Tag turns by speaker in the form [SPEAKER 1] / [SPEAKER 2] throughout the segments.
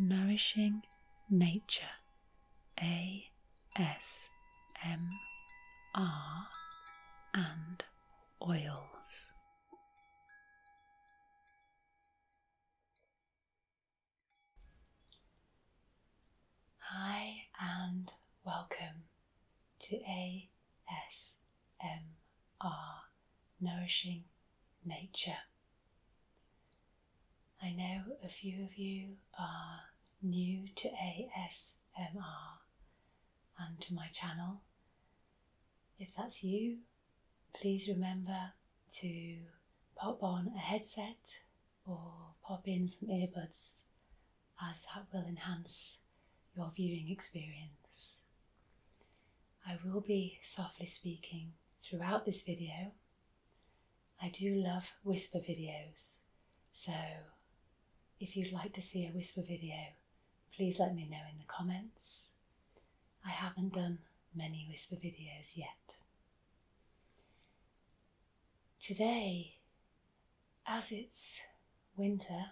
[SPEAKER 1] Nourishing Nature, ASMR, and oils. Hi and welcome to ASMR, Nourishing Nature. I know a few of you are new to ASMR and to my channel. If that's you, please remember to pop on a headset or pop in some earbuds, as that will enhance your viewing experience. I will be softly speaking throughout this video. I do love whisper videos, so if you'd like to see a whisper video, please let me know in the comments. I haven't done many whisper videos yet. Today, as it's winter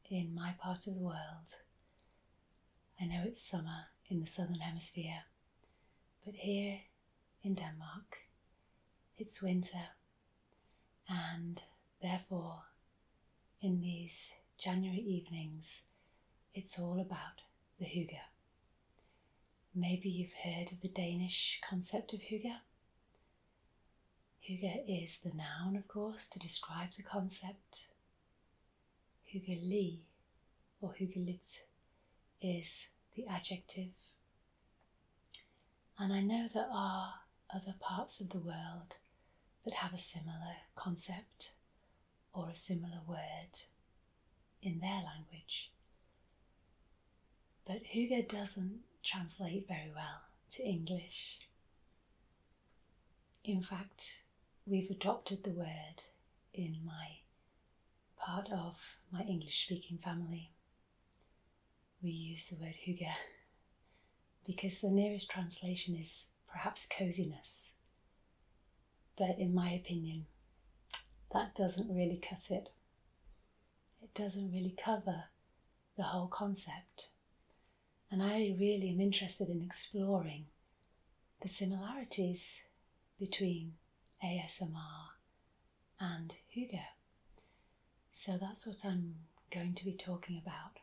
[SPEAKER 1] in my part of the world, I know it's summer in the southern hemisphere, but here in Denmark, it's winter, and therefore in these January evenings, it's all about the hygge. Maybe you've heard of the Danish concept of hygge. Hygge is the noun, of course, to describe the concept. Hyggelig or hyggeligt is the adjective. And I know there are other parts of the world that have a similar concept or a similar word in their language. But hygge doesn't translate very well to English. In fact, we've adopted the word in my part of my English-speaking family. We use the word hygge because the nearest translation is perhaps coziness. But in my opinion, that doesn't really cut it. It doesn't really cover the whole concept. And I really am interested in exploring the similarities between ASMR and hygge. So that's what I'm going to be talking about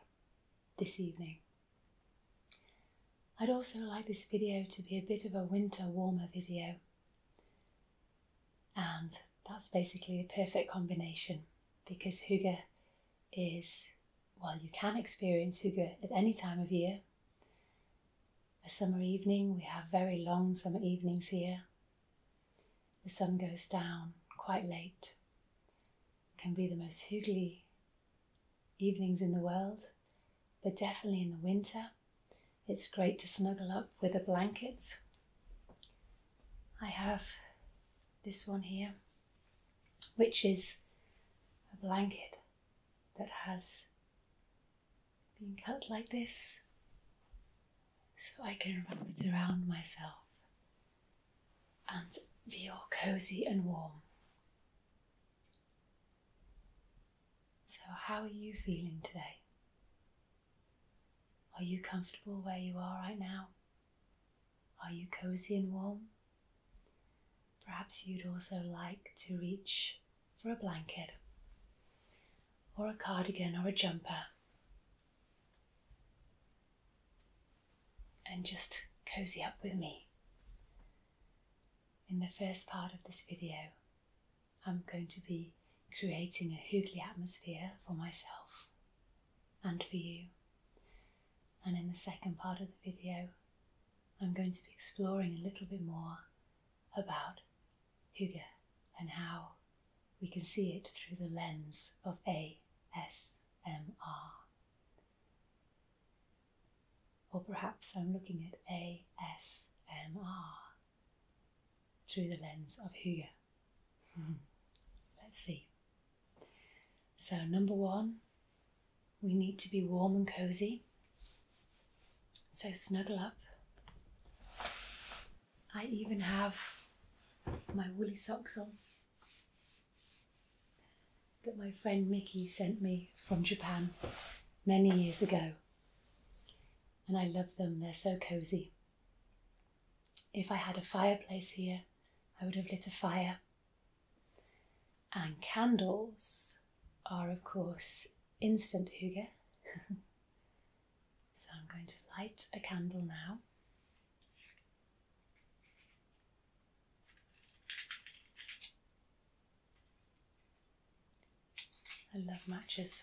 [SPEAKER 1] this evening. I'd also like this video to be a bit of a winter warmer video. And that's basically a perfect combination because hygge is, well, you can experience hygge at any time of year. A summer evening, we have very long summer evenings here. The sun goes down quite late. It can be the most hyggelig evenings in the world, but definitely in the winter, it's great to snuggle up with a blanket. I have this one here, which is a blanket that has been cut like this, so I can wrap it around myself and be all cozy and warm. So how are you feeling today? Are you comfortable where you are right now? Are you cozy and warm? Perhaps you'd also like to reach for a blanket or a cardigan or a jumper and just cozy up with me. In the first part of this video, I'm going to be creating a hyggelig atmosphere for myself and for you. And in the second part of the video, I'm going to be exploring a little bit more about hygge and how we can see it through the lens of ASMR. Or perhaps I'm looking at ASMR through the lens of hygge. Let's see. So number one, we need to be warm and cozy. So snuggle up. I even have my woolly socks on that my friend Mickey sent me from Japan many years ago. and I love them. They're so cozy. If I had a fireplace here, I would have lit a fire. And candles are, of course, instant hygge. So I'm going to light a candle now. I love matches.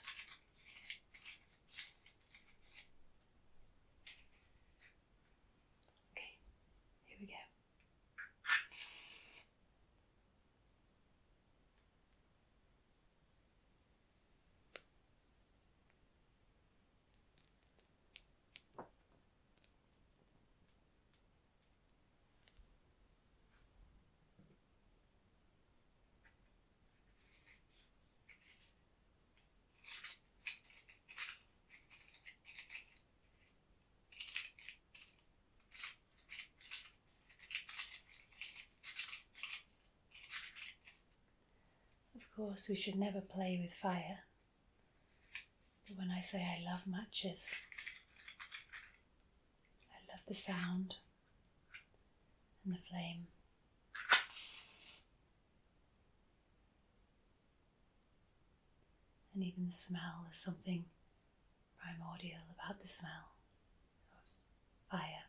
[SPEAKER 1] Okay, here we go. Of course, we should never play with fire. But when I say I love matches, I love the sound and the flame. And even the smell, there's something primordial about the smell of fire.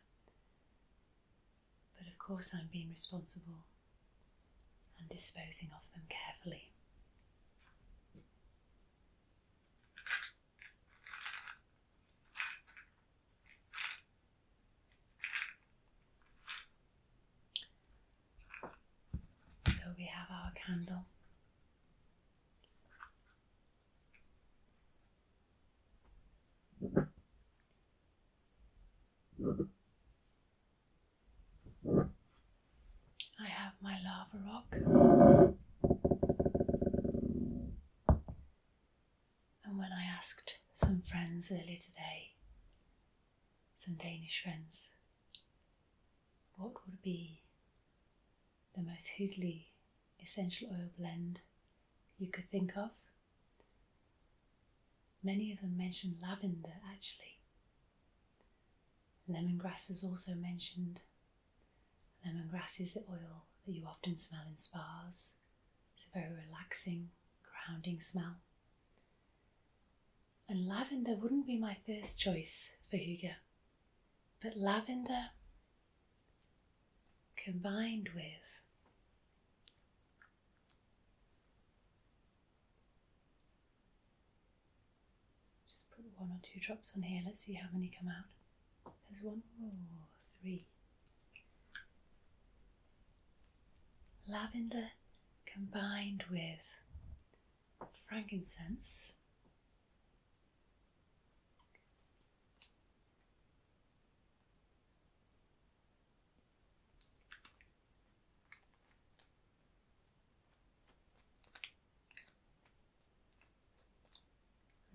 [SPEAKER 1] But of course I'm being responsible and disposing of them carefully. So we have our candle. I have my lava rock. And when I asked some friends earlier today, some Danish friends, what would be the most Hyggelig essential oil blend you could think of, many of them mentioned lavender actually. Lemongrass was also mentioned. Lemongrass is the oil that you often smell in spas. It's a very relaxing, grounding smell. And lavender wouldn't be my first choice for hygge, but lavender combined with just put 1 or 2 drops on here. Let's see how many come out. There's 1, 3. Lavender combined with frankincense.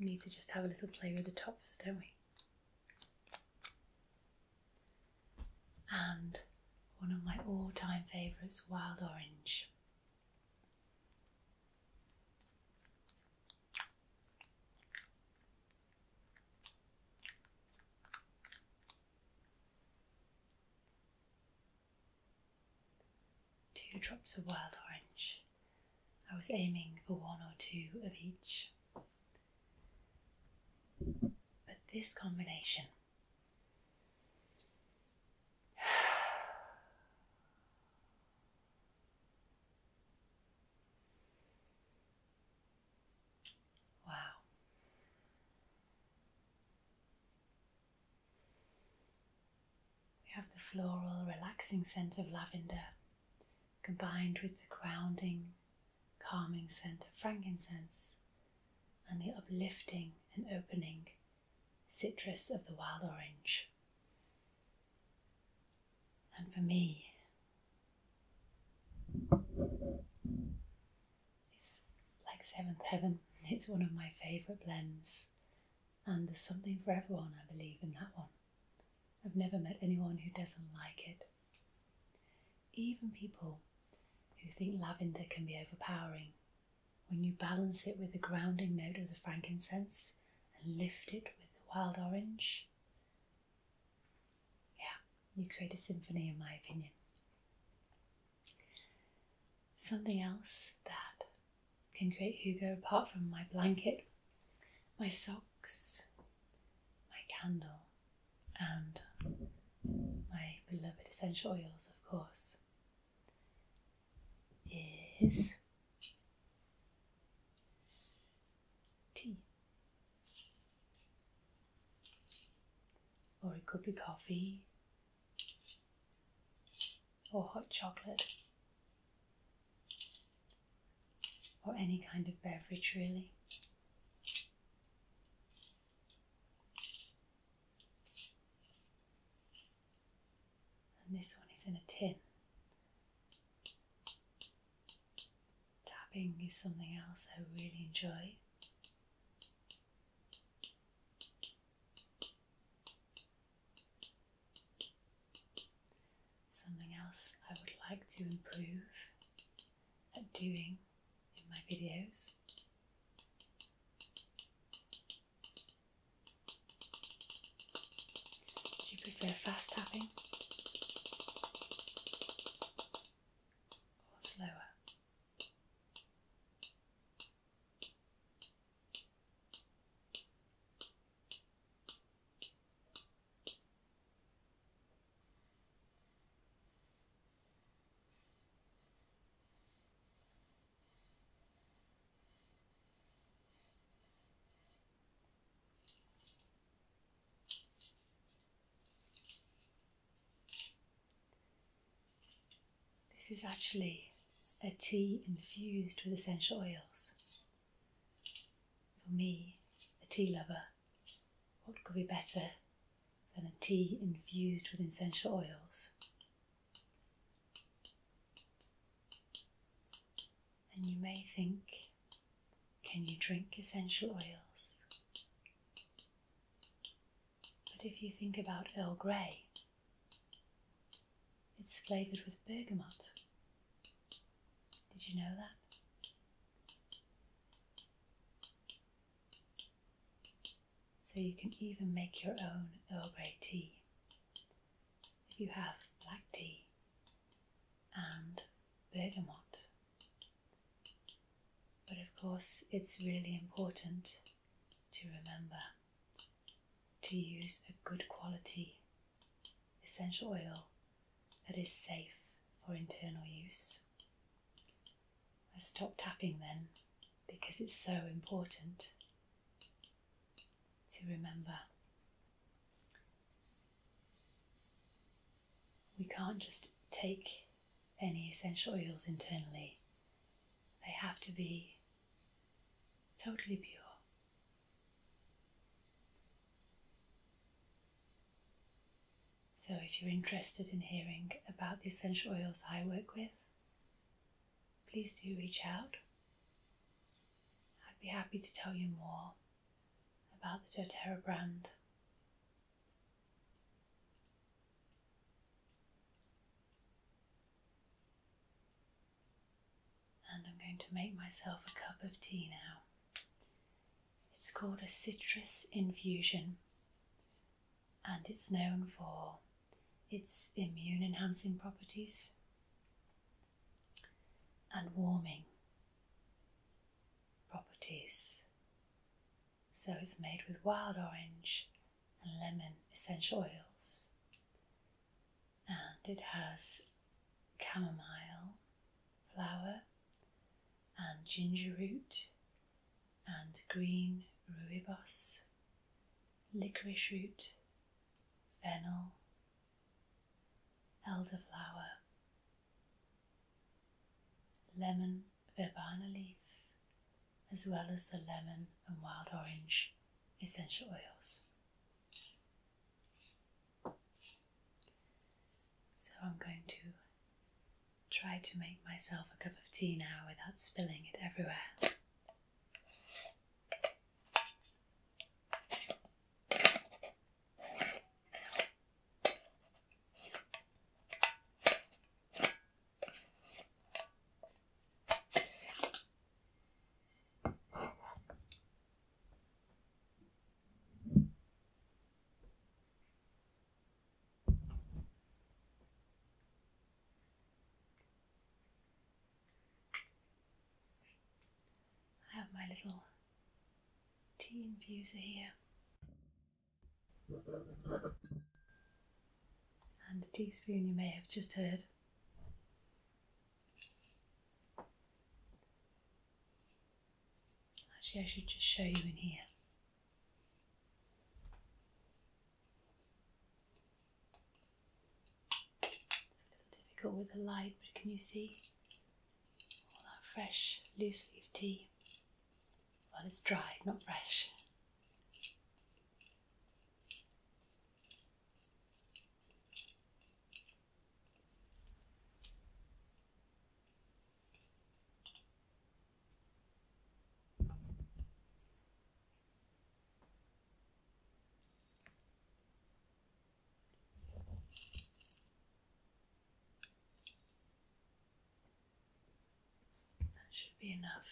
[SPEAKER 1] We need to just have a little play with the tops, don't we? And one of my all-time favourites, wild orange. Two drops of wild orange. I was aiming for 1 or 2 of each. But this combination wow. We have the floral, relaxing scent of lavender combined with the grounding, calming scent of frankincense and the uplifting and opening citrus of the wild orange. And for me, it's like 7th heaven. It's one of my favourite blends, and there's something for everyone, I believe, in that one. I've never met anyone who doesn't like it. Even people who think lavender can be overpowering, when you balance it with the grounding note of the frankincense and lift it with the wild orange, you create a symphony, in my opinion. Something else that can create hygge, apart from my blanket, my socks, my candle, and my beloved essential oils, of course, is tea. Or it could be coffee, or hot chocolate, or any kind of beverage really. And this one is in a tin. Tapping is something else I really enjoy. Something else I would like to improve at doing in my videos. Do you prefer fast tapping or slower? This is actually a tea infused with essential oils. For me, a tea lover, what could be better than a tea infused with essential oils? And you may think, can you drink essential oils? But if you think about Earl Grey, it's flavoured with bergamot. Did you know that? So you can even make your own Earl Grey tea if you have black tea and bergamot. But of course, it's really important to remember to use a good quality essential oil that is safe for internal use. I stop tapping then because it's so important to remember. We can't just take any essential oils internally. They have to be totally pure. So if you're interested in hearing about the essential oils I work with, please do reach out. I'd be happy to tell you more about the doTERRA brand. And I'm going to make myself a cup of tea now. It's called a citrus infusion, and it's known for its immune enhancing properties and warming properties. So it's made with wild orange and lemon essential oils, and it has chamomile flower and ginger root and green rooibos, licorice root, fennel, elderflower, lemon verbena leaf, as well as the lemon and wild orange essential oils. So I'm going to try to make myself a cup of tea now without spilling it everywhere. my little tea infuser here. And a teaspoon you may have just heard. Actually, I should just show you in here. It's a little difficult with the light, but can you see all that fresh loose leaf tea? Well, it's dried, not fresh. Should be enough.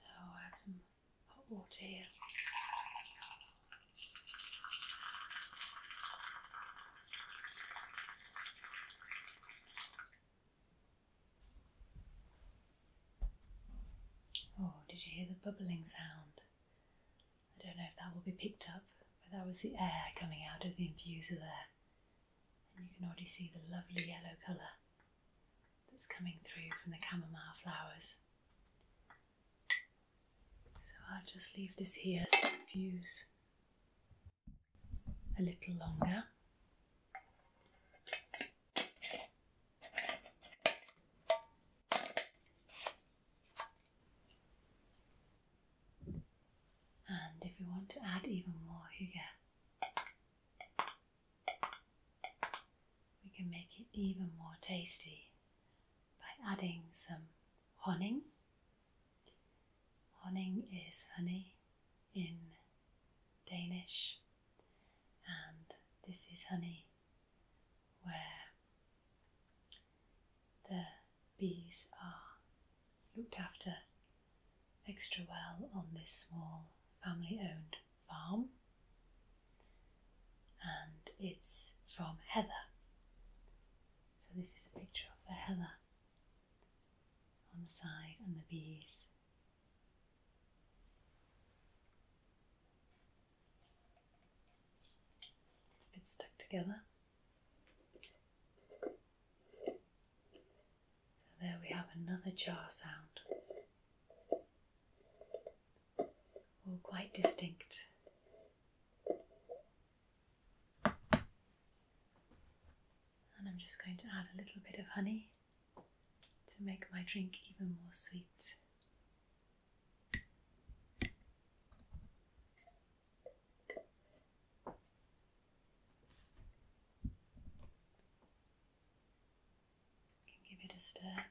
[SPEAKER 1] So I have some hot water here. Oh, did you hear the bubbling sound? I don't know if that will be picked up, but that was the air coming out of the infuser there. And you can already see the lovely yellow colour that's coming through from the chamomile flowers. So I'll just leave this here to infuse a little longer. And if you want to add even more hygge, we can make it even more tasty by adding some honning. Honning is honey in Danish, and this is honey where the bees are looked after extra well on this small family-owned farm, and it's from heather. So this is a picture of the heather on the side and the bees. It's a bit stuck together. So there we have another jar sound. All quite distinct. And I'm just going to add a little bit of honey to make my drink even more sweet. You can give it a stir.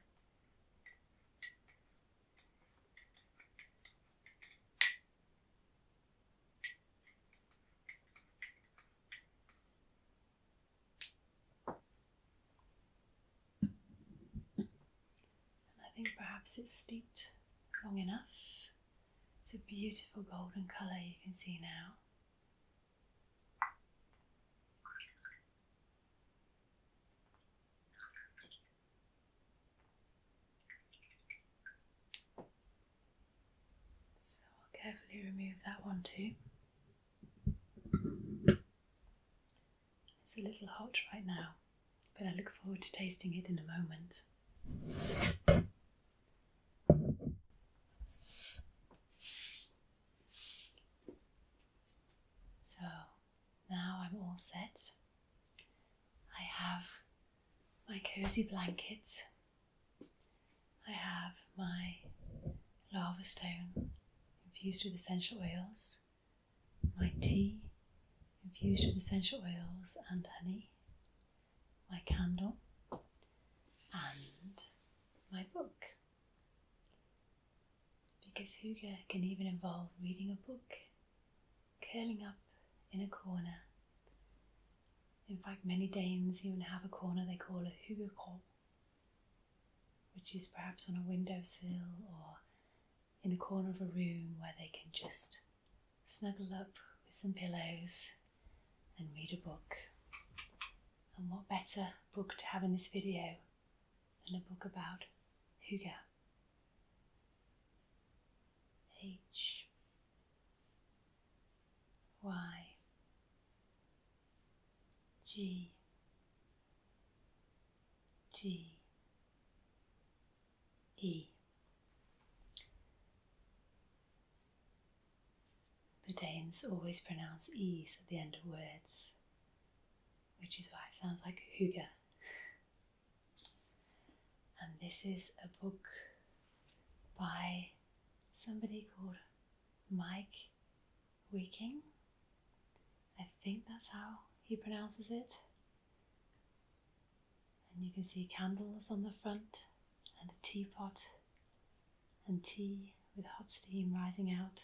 [SPEAKER 1] I think perhaps it's steeped long enough. It's a beautiful golden colour you can see now. So I'll carefully remove that one too. It's a little hot right now, but I look forward to tasting it in a moment. So now I'm all set. I have my cosy blankets. I have my lava stone infused with essential oils, my tea infused with essential oils and honey, my candle, and my book. Because hygge can even involve reading a book, curling up in a corner. In fact, many Danes even have a corner they call a hyggelig, which is perhaps on a windowsill or in a corner of a room where they can just snuggle up with some pillows and read a book. And what better book to have in this video than a book about Hygge. Hygge. The Danes always pronounce E's at the end of words, which is why it sounds like Hygge. And this is a book by somebody called Mike Weeking. I think that's how he pronounces it. And you can see candles on the front and a teapot and tea with hot steam rising out.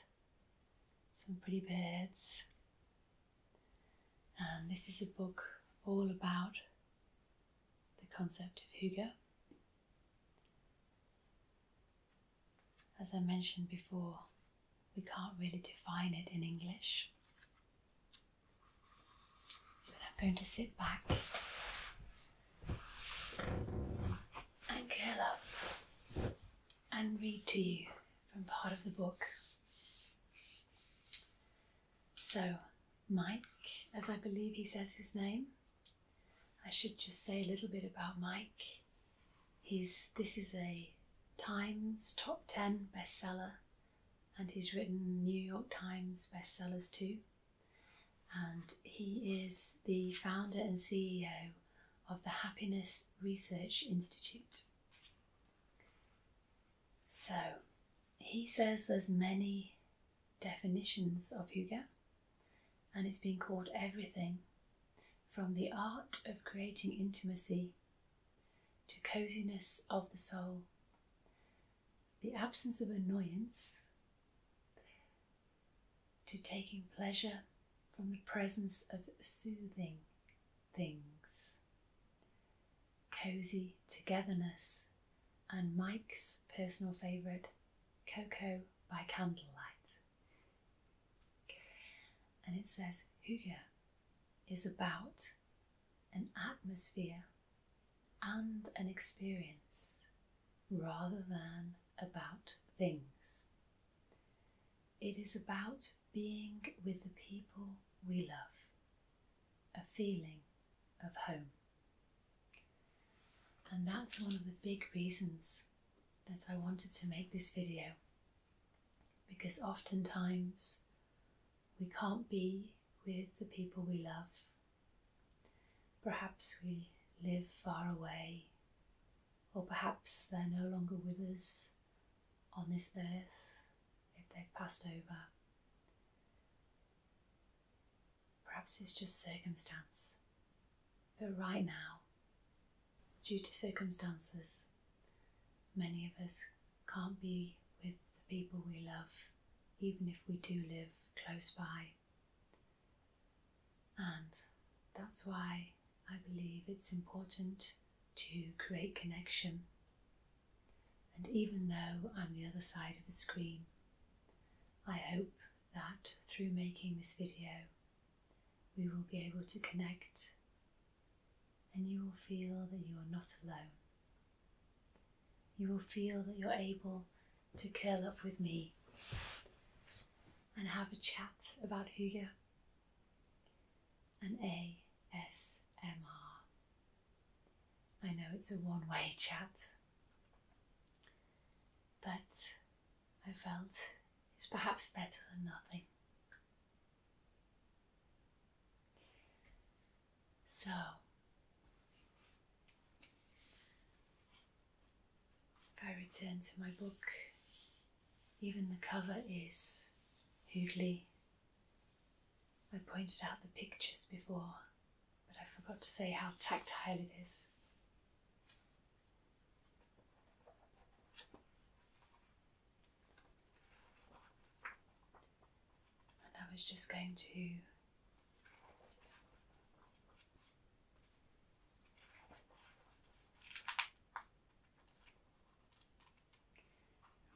[SPEAKER 1] Some pretty birds. And this is a book all about the concept of Hygge. As I mentioned before, we can't really define it in English. But I'm going to sit back and curl up and read to you from part of the book. So, Mike, as I believe he says his name, I should just say a little bit about Mike. This is a Times top 10 bestseller, and he's written New York Times bestsellers too. And he is the founder and CEO of the Happiness Research Institute. So, he says there's many definitions of Hygge, and it's been called everything from the art of creating intimacy to coziness of the soul, the absence of annoyance to taking pleasure from the presence of soothing things, cozy togetherness, and Mike's personal favourite, cocoa by candlelight. And it says Hygge is about an atmosphere and an experience rather than about things. It is about being with the people we love, a feeling of home. And that's one of the big reasons that I wanted to make this video, because oftentimes we can't be with the people we love. Perhaps we live far away, or perhaps they're no longer with us on this earth if they've passed over. Perhaps it's just circumstance. But right now, due to circumstances, many of us can't be with the people we love, even if we do live close by. And that's why I believe it's important to create connection. And even though I'm the other side of the screen, I hope that through making this video, we will be able to connect, and you will feel that you are not alone. You will feel that you're able to curl up with me and have a chat about Hygge and ASMR. I know it's a one-way chat, but I felt it's perhaps better than nothing. So, if I return to my book, even the cover is Hyggelig. I pointed out the pictures before, but I forgot to say how tactile it is. And I was just going to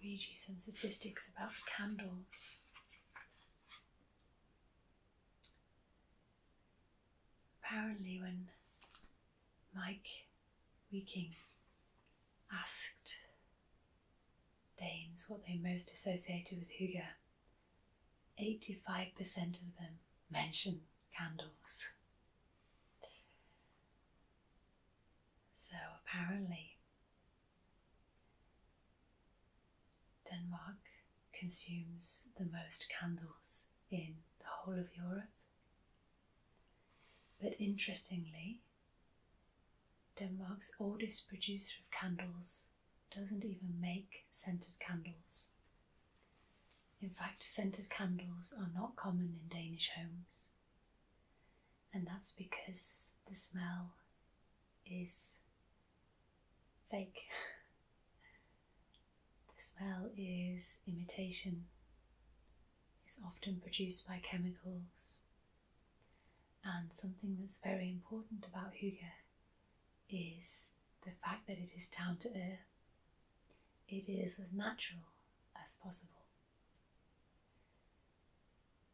[SPEAKER 1] read read you some statistics about the candles. Apparently when Mike Weeking asked Danes what they most associated with Hygge, 85% of them mention candles. So apparently Denmark consumes the most candles in the whole of Europe. But interestingly, Denmark's oldest producer of candles doesn't even make scented candles. In fact, scented candles are not common in Danish homes, and that's because the smell is fake. The smell is imitation, is often produced by chemicals, and something that's very important about Hygge is the fact that it is down to earth. It is as natural as possible.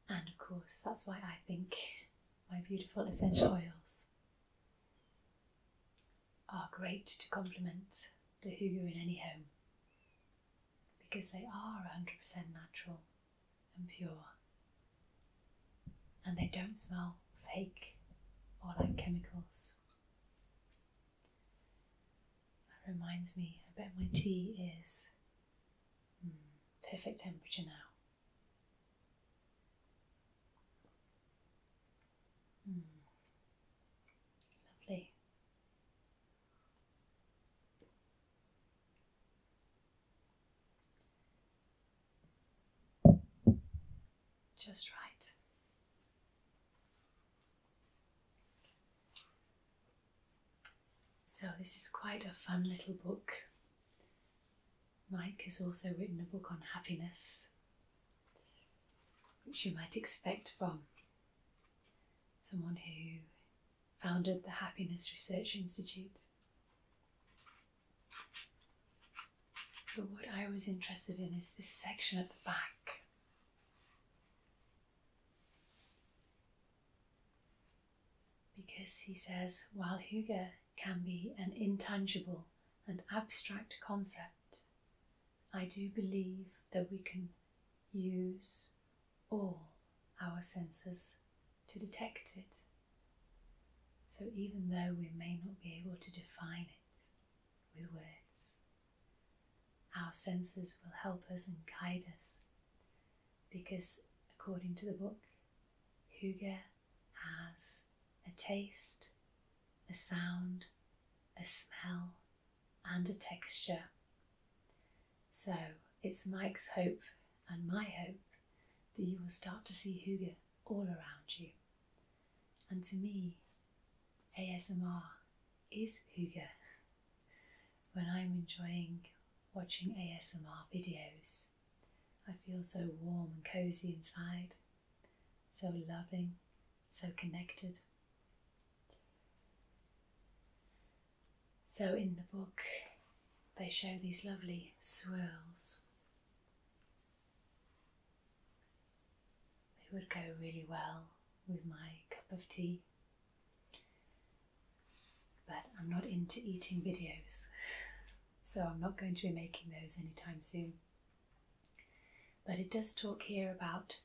[SPEAKER 1] And of course, that's why I think my beautiful essential oils are great to complement the Hygge in any home, because they are 100% natural and pure, and they don't smell fake or like chemicals. That reminds me, I bet my tea is perfect temperature now. Lovely. Just right. So this is quite a fun little book. Mike has also written a book on happiness, which you might expect from someone who founded the Happiness Research Institute. But what I was interested in is this section at the back. Because he says, while Hygge can be an intangible and abstract concept, I do believe that we can use all our senses to detect it. So even though we may not be able to define it with words, our senses will help us and guide us, because according to the book, Hygge has a taste, a sound, a smell, and a texture. So it's Mike's hope and my hope that you will start to see Hygge all around you. And to me, ASMR is Hygge. When I'm enjoying watching ASMR videos, I feel so warm and cozy inside, so loving, so connected. So in the book, they show these lovely swirls. They would go really well with my cup of tea. But I'm not into eating videos, so I'm not going to be making those anytime soon. But it does talk here about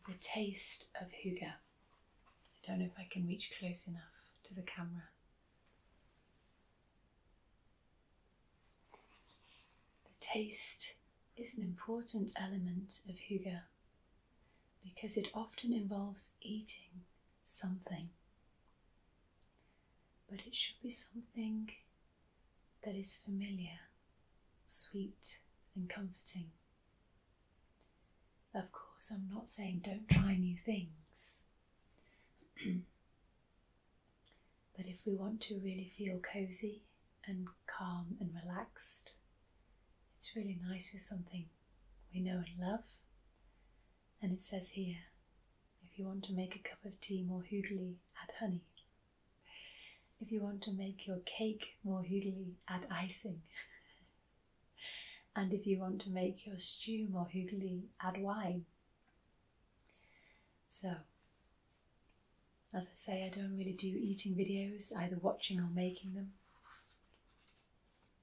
[SPEAKER 1] the taste of Hygge. I don't know if I can reach close enough to the camera. The taste is an important element of Hygge because it often involves eating something. But it should be something that is familiar, sweet and comforting. Of course, I'm not saying don't try new things. But if we want to really feel cozy and calm and relaxed, it's really nice with something we know and love. And it says here, if you want to make a cup of tea more Hyggelig, add honey. If you want to make your cake more Hyggelig, add icing. And if you want to make your stew more hyggelig, add wine. So, as I say, I don't really do eating videos, either watching or making them.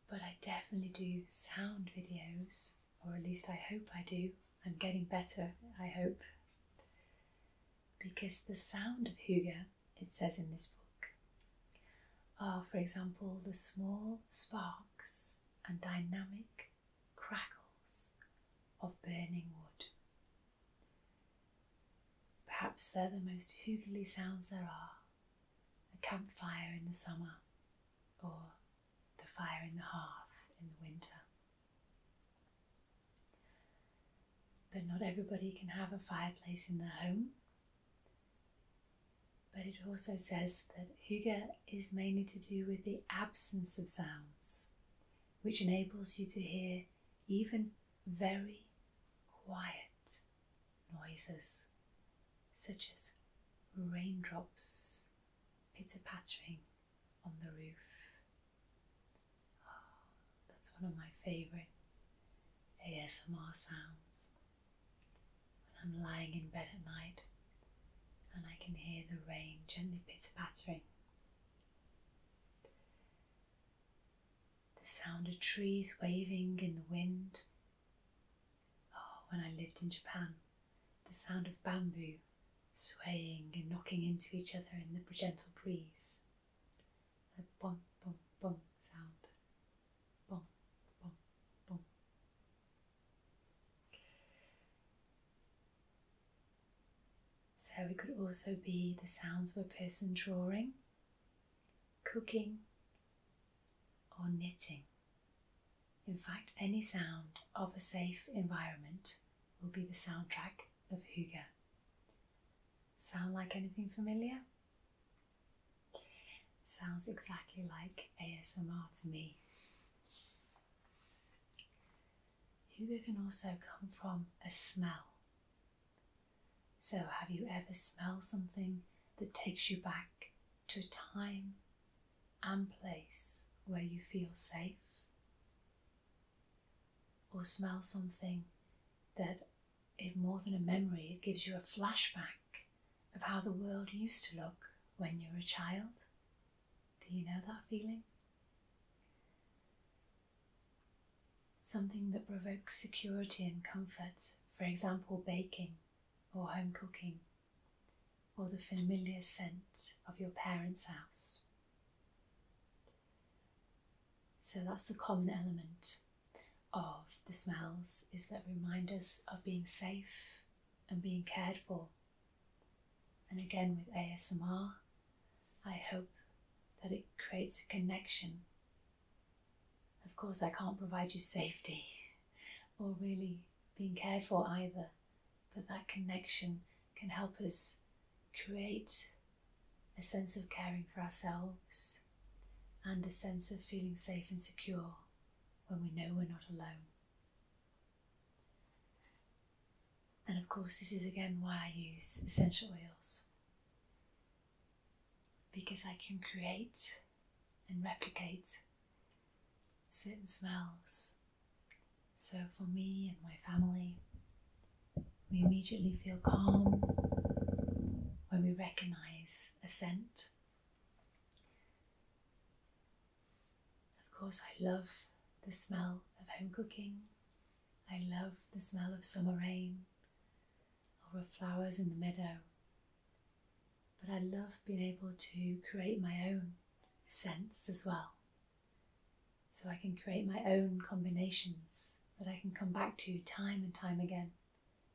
[SPEAKER 1] But I definitely do sound videos, or at least I hope I do. I'm getting better, I hope. Because the sound of hygge, it says in this book, are, for example, the small sparks and dynamic crackles of burning wood. Perhaps they're the most hyggelig sounds there are. A campfire in the summer, or the fire in the hearth in the winter. But not everybody can have a fireplace in their home. But it also says that hygge is mainly to do with the absence of sounds, which enables you to hear even very quiet noises, such as raindrops pitter-pattering on the roof. Oh, that's one of my favourite ASMR sounds. When I'm lying in bed at night and I can hear the rain gently pitter-pattering. The sound of trees waving in the wind. Oh, when I lived in Japan, the sound of bamboo swaying and knocking into each other in the gentle breeze. A bong, bong, bong sound. Bong, bong, bong. So it could also be the sounds of a person drawing, cooking, or knitting. In fact, any sound of a safe environment will be the soundtrack of hygge. Sound like anything familiar? Sounds exactly like ASMR to me. Hygge can also come from a smell. So have you ever smelled something that takes you back to a time and place where you feel safe? Or smell something that, if more than a memory, it gives you a flashback of how the world used to look when you were a child? Do you know that feeling? Something that provokes security and comfort, for example baking or home cooking, or the familiar scent of your parents' house. So that's the common element of the smells, is that remind us of being safe and being cared for. And again with ASMR, I hope that it creates a connection. Of course I can't provide you safety or really being cared for either, but that connection can help us create a sense of caring for ourselves and a sense of feeling safe and secure when we know we're not alone. And of course this is again why I use essential oils, because I can create and replicate certain smells. So for me and my family, we immediately feel calm when we recognize a scent. Of course, I love the smell of home cooking. I love the smell of summer rain or of flowers in the meadow. But I love being able to create my own scents as well. So I can create my own combinations that I can come back to time and time again,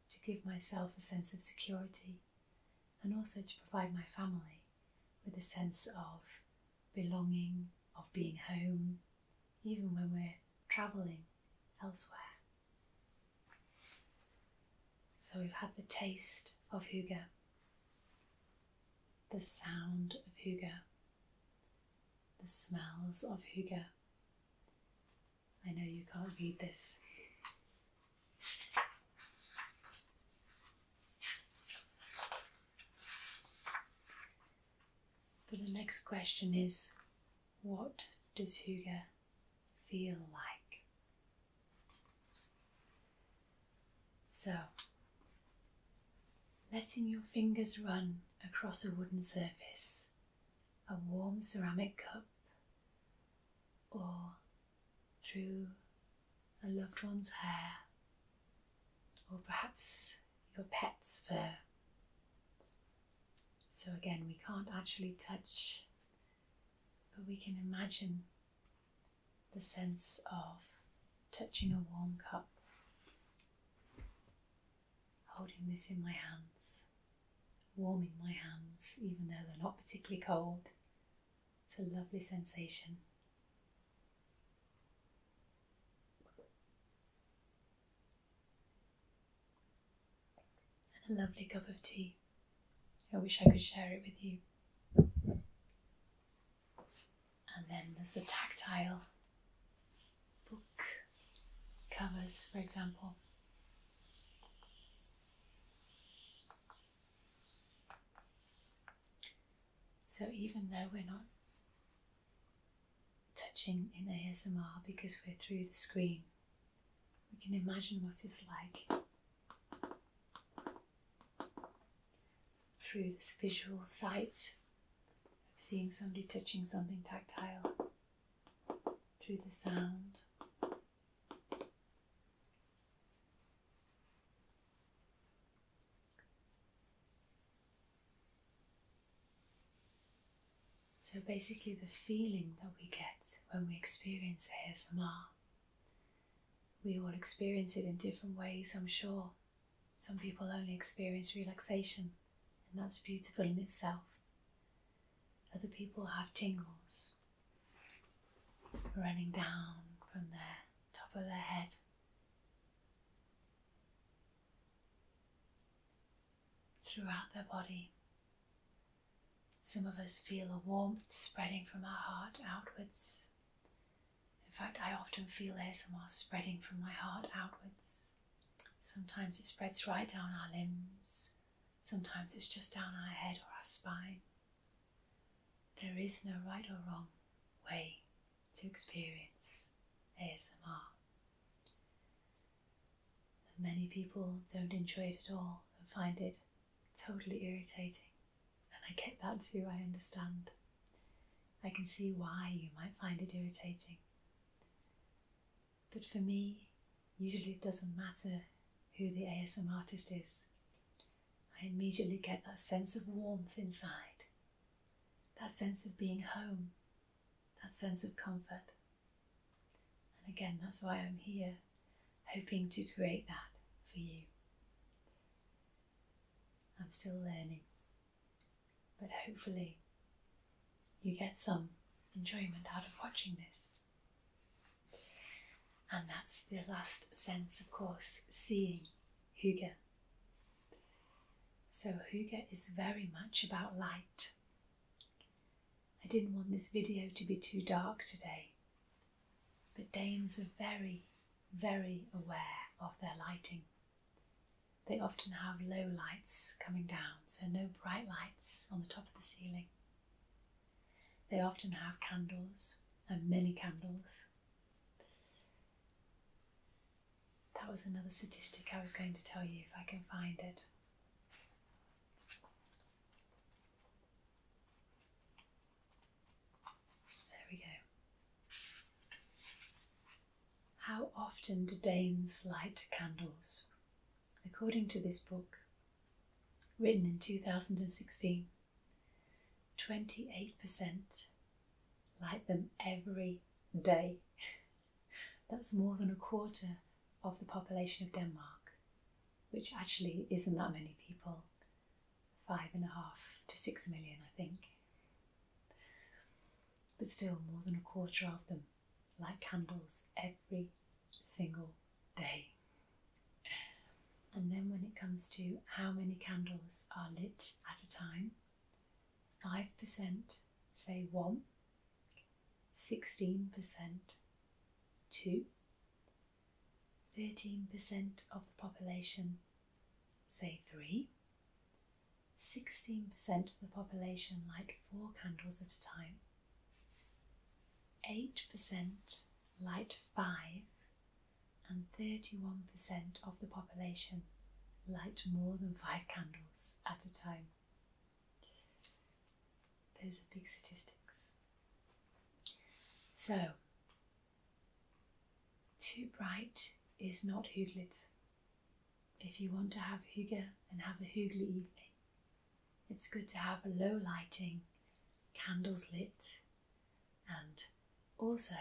[SPEAKER 1] to give myself a sense of security and also to provide my family with a sense of belonging, of being home, even when we're travelling elsewhere. So we've had the taste of hygge, the sound of hygge, the smells of hygge. I know you can't read this. But the next question is, what does hygge feel like? So, letting your fingers run across a wooden surface, a warm ceramic cup, or through a loved one's hair, or perhaps your pet's fur. So again, we can't actually touch, but we can imagine the sense of touching a warm cup, holding this in my hands, warming my hands even though they're not particularly cold. It's a lovely sensation. And a lovely cup of tea. I wish I could share it with you. And then there's the tactile book covers, for example. So even though we're not touching in ASMR because we're through the screen, we can imagine what it's like through this visual sight of seeing somebody touching something tactile, through the sound. So basically the feeling that we get when we experience ASMR, we all experience it in different ways, I'm sure. Some people only experience relaxation, and that's beautiful in itself. Other people have tingles running down from their top of their head. Throughout their body. Some of us feel a warmth spreading from our heart outwards. In fact, I often feel ASMR spreading from my heart outwards. Sometimes it spreads right down our limbs. Sometimes it's just down our head or our spine. There is no right or wrong way to experience ASMR. And many people don't enjoy it at all and find it totally irritating. And I get that too, I understand. I can see why you might find it irritating. But for me, usually it doesn't matter who the ASMR artist is. I immediately get that sense of warmth inside, that sense of being home, that sense of comfort. And again, that's why I'm here, hoping to create that for you. I'm still learning, but hopefully you get some enjoyment out of watching this. And that's the last sense, of course, seeing, Hygge. So Hygge is very much about light. I didn't want this video to be too dark today, but Danes are very, very aware of their lighting. They often have low lights coming down, so no bright lights on the top of the ceiling. They often have candles, and many candles. That was another statistic I was going to tell you if I can find it. There we go. How often do Danes light candles? According to this book, written in 2016, 28% light them every day. That's more than a quarter of the population of Denmark, which actually isn't that many people, 5.5 to 6 million, I think. But still, more than a quarter of them light candles every single day. And then when it comes to how many candles are lit at a time, 5% say 1, 16% 2, 13% of the population say 3, 16% of the population light 4 candles at a time, 8% light 5, and 31% of the population light more than 5 candles at a time. Those are big statistics. So, too bright is not hyggelig. If you want to have hygge and have a hyggelig evening, it's good to have a low lighting, candles lit, and also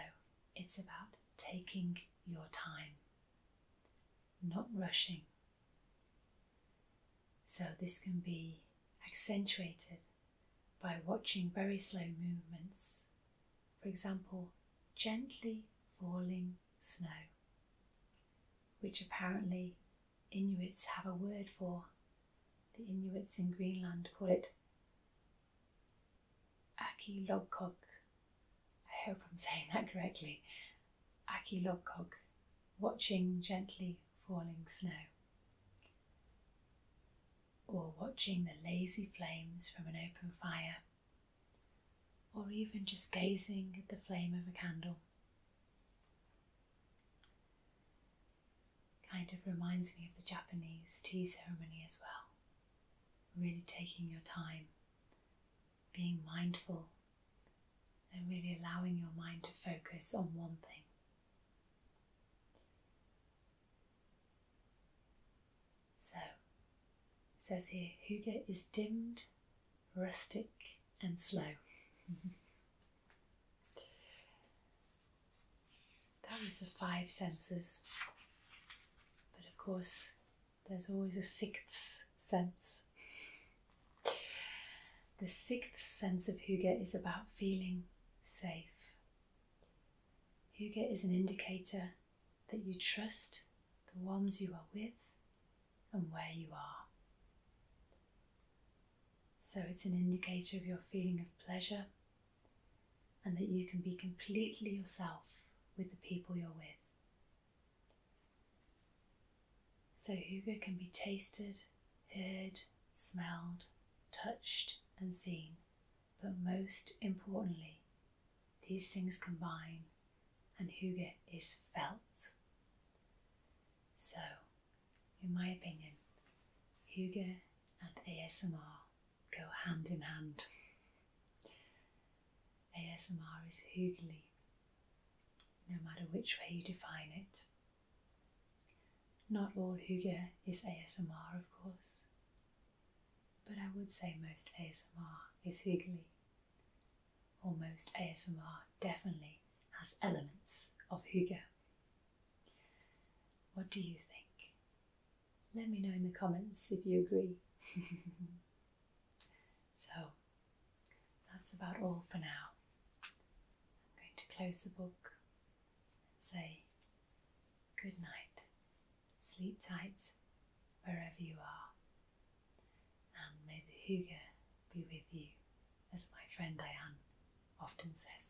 [SPEAKER 1] it's about taking your time, not rushing. So this can be accentuated by watching very slow movements. For example, gently falling snow, which apparently Inuits have a word for. The Inuits in Greenland call it Akilogkog. I hope I'm saying that correctly. Akilogkog, watching gently falling snow. Or watching the lazy flames from an open fire. Or even just gazing at the flame of a candle. Kind of reminds me of the Japanese tea ceremony as well. Really taking your time, being mindful, and really allowing your mind to focus on one thing. So, it says here, hygge is dimmed, rustic and slow. That was the 5 senses. But of course, there's always a 6th sense. The 6th sense of hygge is about feeling safe. Hygge is an indicator that you trust the ones you are with and where you are. So it's an indicator of your feeling of pleasure and that you can be completely yourself with the people you're with. So hygge can be tasted, heard, smelled, touched and seen, but most importantly, these things combine and hygge is felt. So, in my opinion, hygge and ASMR go hand in hand. ASMR is hyggelig, no matter which way you define it. Not all hygge is ASMR, of course, but I would say most ASMR is hyggelig, or most ASMR definitely has elements of hygge. What do you think? Let me know in the comments if you agree. So, that's about all for now. I'm going to close the book and say good night. Sleep tight wherever you are, and may the hygge be with you, as my friend Diane often says.